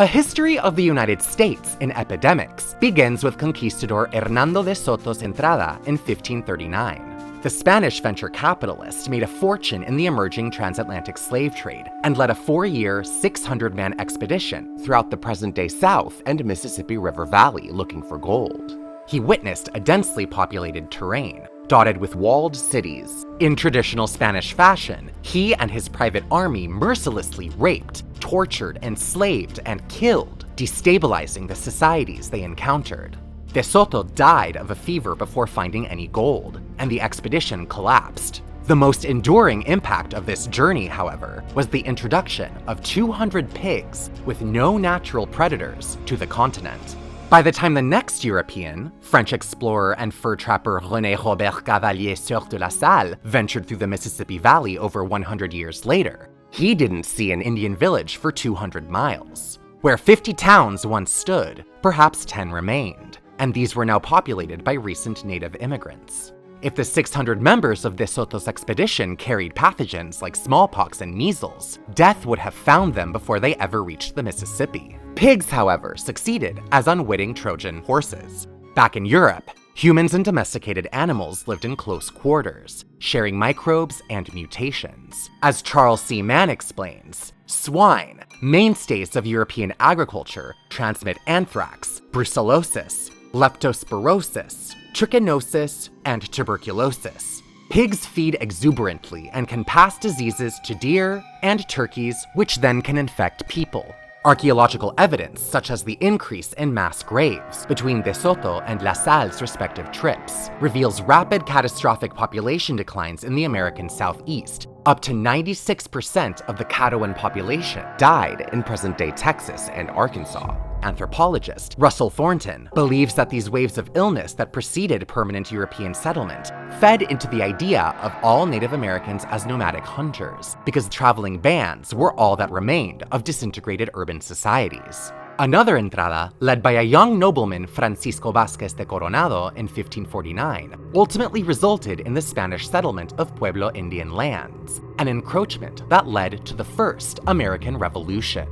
A History of the United States in Epidemics begins with Conquistador Hernando de Soto's entrada in 1539. The Spanish venture capitalist made a fortune in the emerging transatlantic slave trade and led a 4-year, 600-man expedition throughout the present-day South and Mississippi River Valley looking for gold. He witnessed a densely populated terrain, dotted with walled cities. In traditional Spanish fashion, he and his private army mercilessly raped, tortured, enslaved, and killed, destabilizing the societies they encountered. De Soto died of a fever before finding any gold, and the expedition collapsed. The most enduring impact of this journey, however, was the introduction of 200 pigs with no natural predators to the continent. By the time the next European, French explorer and fur trapper René Robert Cavalier Sieur de la Salle, ventured through the Mississippi Valley over 100 years later, he didn't see an Indian village for 200 miles. Where 50 towns once stood, perhaps 10 remained, and these were now populated by recent native immigrants. If the 600 members of De Soto's expedition carried pathogens like smallpox and measles, death would have found them before they ever reached the Mississippi. Pigs, however, succeeded as unwitting Trojan horses. Back in Europe, humans and domesticated animals lived in close quarters, sharing microbes and mutations. As Charles C. Mann explains, swine, mainstays of European agriculture, transmit anthrax, brucellosis, leptospirosis, trichinosis, and tuberculosis. Pigs feed exuberantly and can pass diseases to deer and turkeys, which then can infect people. Archaeological evidence, such as the increase in mass graves between De Soto and La Salle's respective trips, reveals rapid catastrophic population declines in the American Southeast. Up to 96% of the Caddoan population died in present-day Texas and Arkansas. Anthropologist Russell Thornton believes that these waves of illness that preceded permanent European settlement fed into the idea of all Native Americans as nomadic hunters, because traveling bands were all that remained of disintegrated urban societies. Another entrada, led by a young nobleman Francisco Vázquez de Coronado in 1549, ultimately resulted in the Spanish settlement of Pueblo Indian lands, an encroachment that led to the First American Revolution.